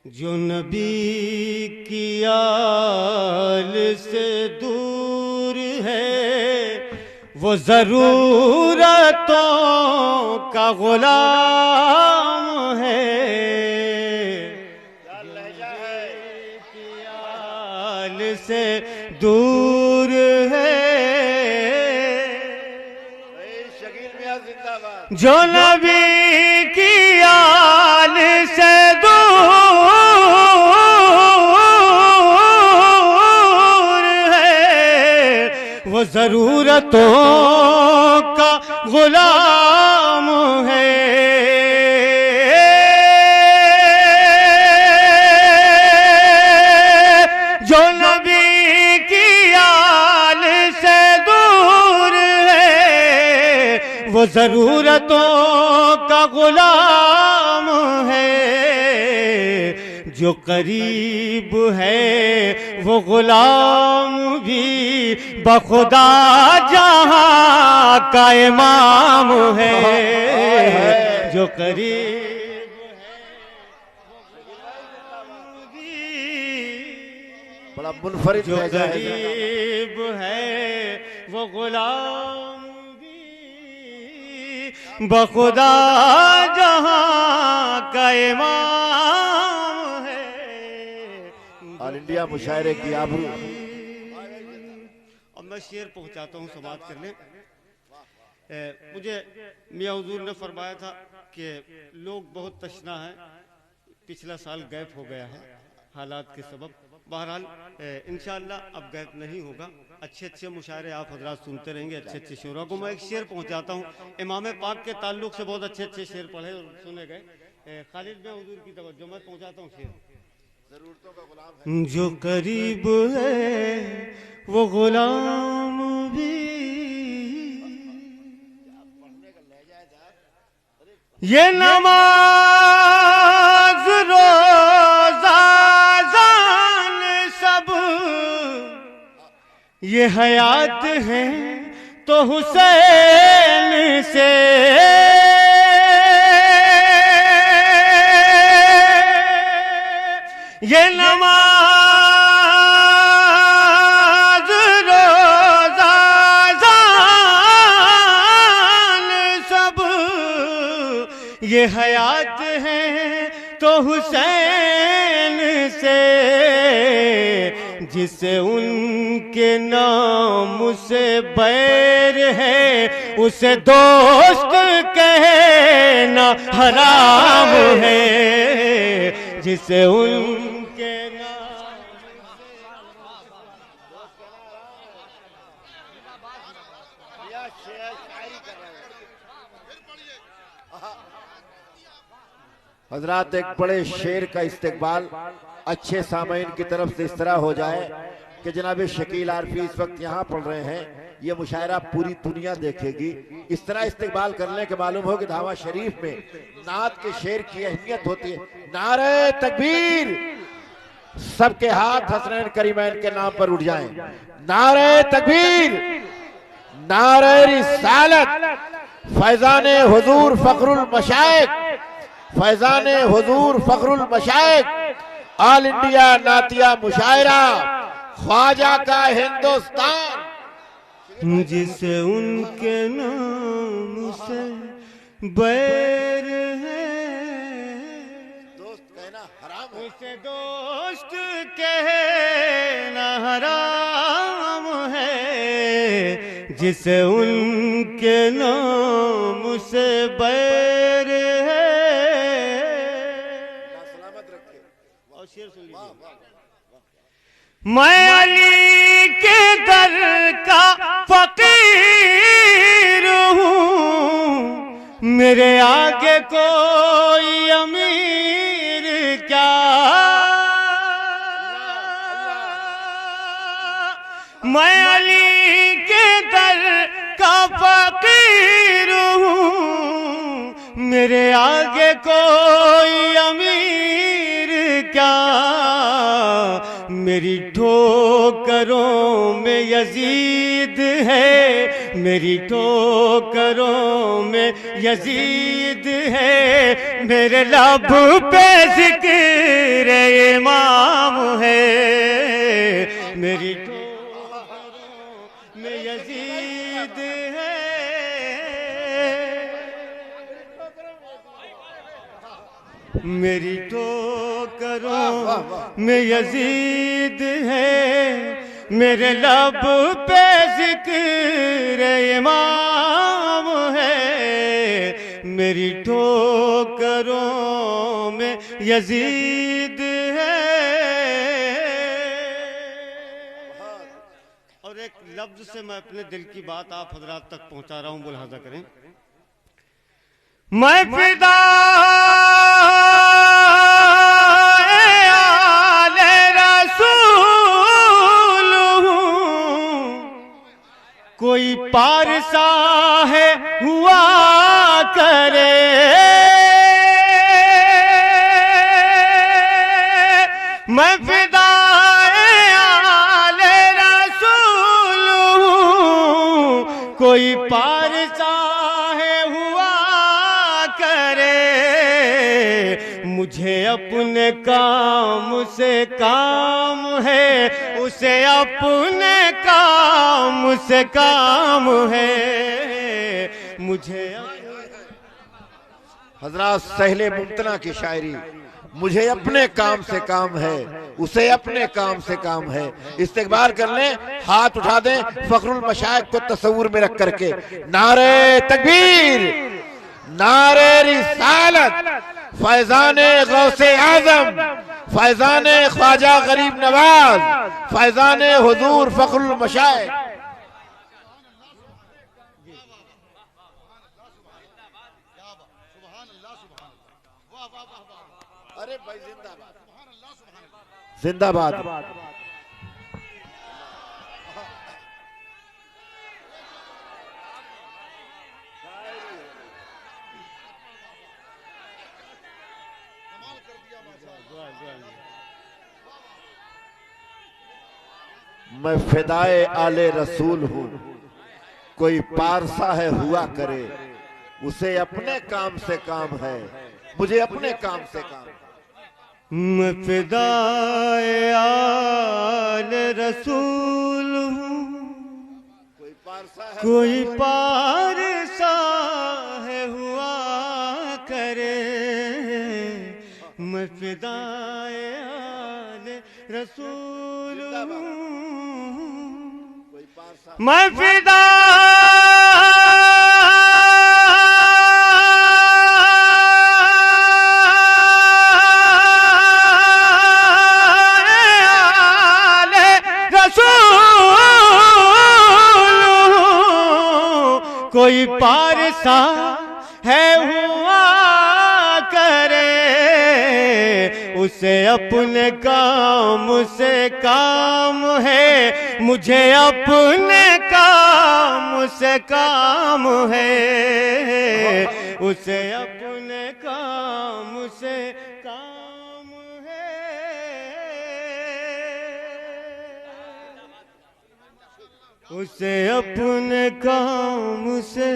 جو نبی کی آل سے دور ہے وہ ضرورتوں کا غلام ہے. جو نبی کی آل سے دور ہے جو نبی کی آل سے دور ہے وہ ضرورتوں کا غلام ہے. جو نبی کی آل سے دور ہے وہ ضرورتوں کا غلام ہے. جو قریب ہے وہ غلام بھی بخدا جہاں کا امام ہے. جو قریب ہے وہ غلام بھی بڑا منفرد جو قریب ہے وہ غلام بخدا جہاں کا امام ہے. آل انڈیا مشاعرے کی آبرو. اب میں شعر پہنچاتا ہوں، سماعت کر لیں. مجھے میاں حضور نے فرمایا تھا کہ لوگ بہت تشنا ہیں، پچھلا سال گیپ ہو گیا ہے حالات کے سبب. بہرحال انشاءاللہ اب گیپ نہیں ہوگا. اچھے اچھے مشاعرے آپ حضرات سنتے رہیں گے، اچھے اچھے شعراء کو. میں ایک شعر پہنچاتا ہوں. امام پاک کے تعلق سے بہت اچھے اچھے شعر پڑھے اور سنے گئے. خالد میں حضور کی توجہ، میں پہنچاتا ہوں شعر. جو قریب ہے وہ غلام بھی یہ نماز روزہ اذان سب یہ حیات ہے تو حسین سے یہ نماز روزہ اذان سب یہ حیات ہے تو حسین سے. جسے ان کے نام سے بیر ہے اسے دوست کہنا حرام ہے. جسے ان کے نام حضرات ایک بڑے شعر کا استقبال اچھے سامعین کی طرف سے اس طرح ہو جائے کہ جناب شکیل عارفی اس وقت یہاں پڑھ رہے ہیں. یہ مشاعرہ پوری دنیا دیکھے گی. اس طرح استقبال کرنے کے معلوم ہو کہ دھاوا شریف میں نعت کے شعر کی اہمیت ہوتی ہے. نعرہ تکبیر! سب کے ہاتھ حسنین کریمین کے نام پر اٹھ جائیں. نعرہ تکبیر! نعرہ رسالت! فیضان حضور فخر المشائخ! فیضان حضور فخر المشائخ! آل انڈیا نعتیہ مشاعرہ خواجہ کا ہندوستان. جسے ان کے نام سے بیر ہے دوست کہنا حرام ہے. اسے دوست کہنا حرام ہے. جسے ان کے نام سے بیر ہے. سلامت رکھے. اور شعر سن لیجیے. میں علی کے در کا فقیر ہوں، میرے آگے کوئی امیر کیا. میں علی کے در کا فقیر ہوں، میرے آگے کوئی امیر کیا. میری ڈھول ٹھوکروں میں یزید ہے، میری ٹھوکروں میں یزید ہے، میرے لب پہ ذکر امام ہے، میری ٹھوکروں میں یزید ہے، میری ٹھوکروں میں یزید ہے، میرے لب پہ ذکر امام ہے، میری ٹھوکروں میں یزید ہے۔ اور ایک لفظ سے میں اپنے دل کی بات آپ حضرات تک پہنچا رہا ہوں، ملاحظہ کریں۔ میں فدا آل رسول ہوں، کوئی پارسا ہے ہوا کرے، میں فدا آل رسول ہوں، کوئی پارسا مجھے اپنے کام سے کام ہے، اسے اپنے کام سے کام ہے، مجھے حضرات سہل ممتنع کی شاعری، مجھے اپنے کام سے کام ہے، اسے اپنے کام سے کام ہے۔ استقبال کر لیں، ہاتھ اٹھا دیں فخر المشائخ کو تصور میں رکھ کر کے، نعرہ تکبیر، نعرہ رسالت، فیضان غوث اعظم، فیضان خواجہ غریب نواز، فیضان حضور فخر المشائخ۔ ارے بھائی زندہ باد، زندہ باد۔ میں فدائے آل رسول ہوں، کوئی پارسا ہے ہوا کرے، اسے اپنے کام سے کام ہے، مجھے اپنے کام سے کام ہے۔ میں فدائے آل رسول ہوں، کوئی پارسا ہے ہوا کرے، میں فدائے آل رسول ہوں، میں فدا کوئی پارسا ہے ہوا کرے، اسے اپنے کام سے کام ہے، مجھے اپنے کام سے کام ہے، اسے اپنے کام سے کام ہے، اسے اپنے کام سے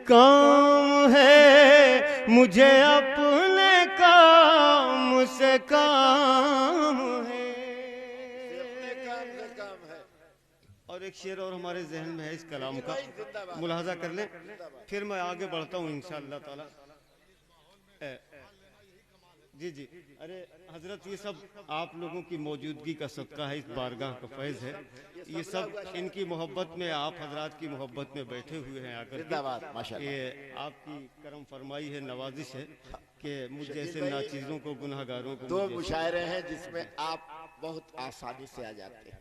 کام ہے، مجھے اپنے کام سے کام ہے۔ اور ایک شعر اور ہمارے ذہن میں ہے اس کلام کا، ملاحظہ کر لیں، پھر میں آگے بڑھتا ہوں انشاءاللہ تعالی۔ جی جی، ارے حضرت یہ سب آپ لوگوں کی موجودگی کا صدقہ ہے، اس بارگاہ کا فیض ہے، یہ سب ان کی محبت میں، آپ حضرات کی محبت میں بیٹھے ہوئے ہیں آ کر، یہ آپ کی کرم فرمائی ہے، نوازش ہے کہ مجھ جیسے ناچیزوں کو، گناہ گاروں کو۔ دو مشاعرے ہیں جس میں آپ بہت آسانی سے آ جاتے ہیں،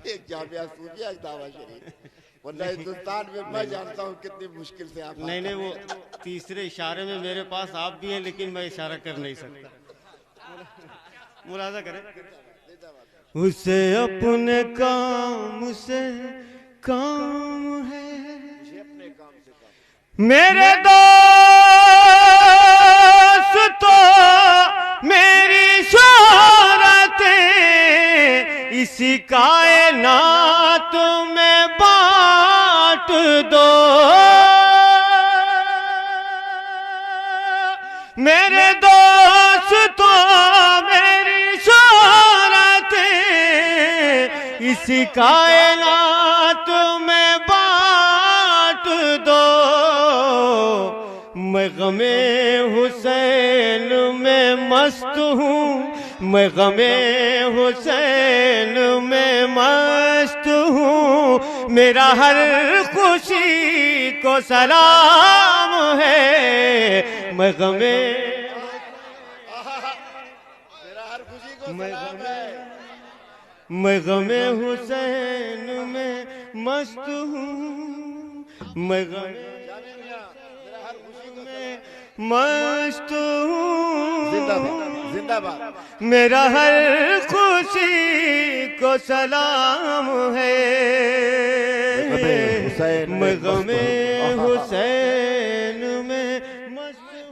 ایک جامعہ صوفیہ، ایک دعوت شریف، ورنہ ہندوستان میں میں جانتا ہوں کتنی مشکل سے آپ۔ نہیں، وہ تیسرے اشارے میں میرے پاس آپ بھی ہیں، لیکن میں اشارہ کر نہیں سکتا۔ ملاحظہ کریں، اسے اپنے کام سے کام ہے، میرے دوست تو میری شہرت اس اسی کائنات میں بانٹ دو میرے دوستوں میری شہرت اسی کائنات میں بانٹ دو میں غم حسین میں مست ہوں میں غم حسین میں مست ہوں میرا ہر خوشی کو سلام ہے میں غم میں غم حسین میں مست ہوں میں غم میں مست ہوں زندہ باد میرا ہر خوشی کو سلام ہے میں غم حسین میں مست ہوں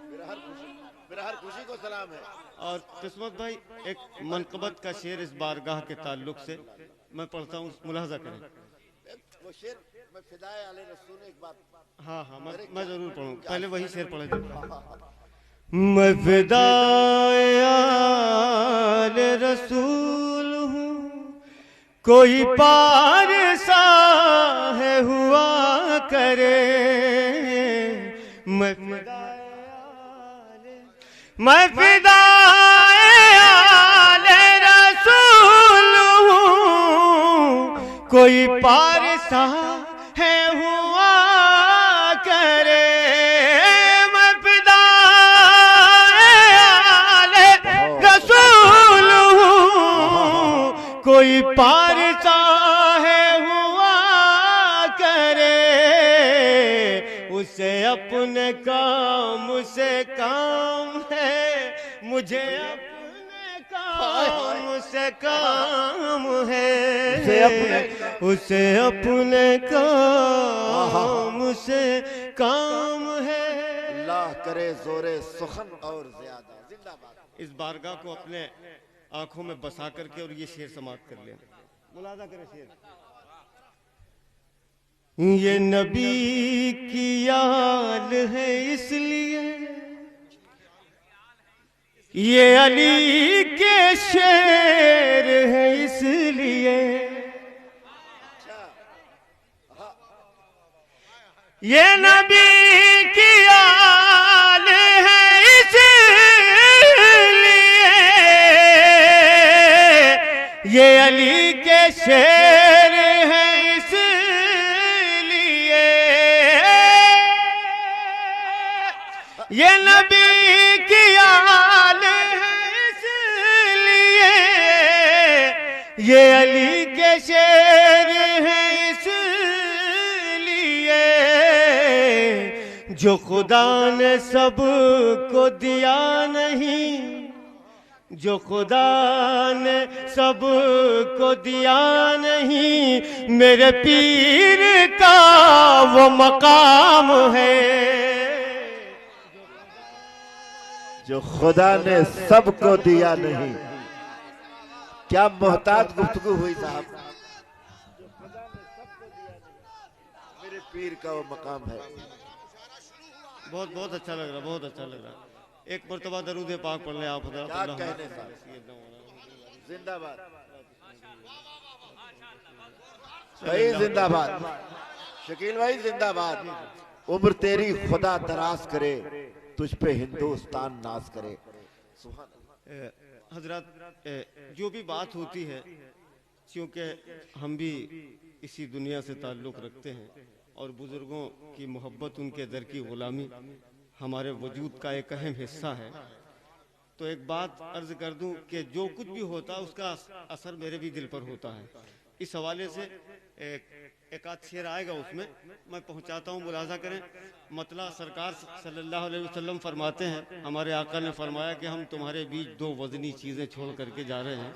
میرا ہر خوشی کو سلام ہے. اور قسمت بھائی ایک منقبت کا شعر اس بارگاہ کے تعلق سے میں پڑھتا ہوں ملاحظہ کریں. وہ شعر میں فدائے علی رسول ایک بات ہاں میں ضرور پڑھوں پہلے وہی شعر پڑھے تھے. میں فدائے آل رسول ہوں کوئی پارسا ہے ہوا کرے میں فدائے آل رسول ہوں کوئی پارسا ہے ہوا کرے میں فدائے آل رسول ہوں کوئی پارسا ہے ہوا کرے اسے اپنے کام سے کام ہے مجھے اپنے کام سے کام ہے اسے اپنے کام سے کام ہے. اللہ کرے زور سخن اور زیادہ. زندہ باد. اس بارگاہ کو اپنے آنکھوں میں بسا کر کے اور یہ شعر سماعت کر لیں. ملاحظہ کریں شعر. یہ نبی کی آل ہے اس لیے یہ علی کے شعر ہے اس لیے یہ نبی کی آل ہے اس لیے یہ علی کے شعر ہے اس لیے یہ نبی کی آل ہے اس لیے یہ علی کے شعر ہے اس لیے جو خدا نے سب کو دیا نہیں جو خدا نے سب کو دیا نہیں میرے پیر کا وہ مقام ہے جو خدا نے سب کو دیا نہیں. کیا محتاط گفتگو ہوئی صاحب. جو خدا نے سب کو دیا نہیں میرے پیر کا وہ مقام ہے. بہت اچھا لگ رہا بہت اچھا لگ رہا. ایک مرتبہ درود پاک پڑھ لیں آپ حضرات. کیا کہنے صاحب. زندہ باد بھائی زندہ باد. شکیل بھائی زندہ باد. عمر تیری خدا دراز کرے تجھ پہ ہندوستان ناز کرے. حضرات جو بھی بات ہوتی ہے چونکہ ہم بھی اسی دنیا سے تعلق رکھتے ہیں اور بزرگوں کی محبت ان کے در کی غلامی ہمارے وجود کا ایک اہم حصہ ہے تو ایک بات عرض کر دوں کہ جو کچھ بھی ہوتا اس کا اثر میرے بھی دل پر ہوتا ہے. اس حوالے سے ایک آدھ شعر آئے گا اس میں میں پہنچاتا ہوں. ملاحظہ کریں. مطلع سرکار صلی اللہ علیہ وسلم فرماتے ہیں ہمارے آقا نے فرمایا کہ ہم تمہارے بیچ دو وزنی چیزیں چھوڑ کر کے جا رہے ہیں.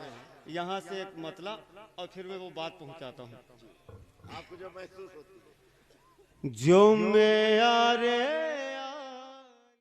یہاں سے ایک مطلع اور پھر میں وہ بات پہنچاتا ہوں. آپ کو جو محسوس ہوتی ہے جو معیار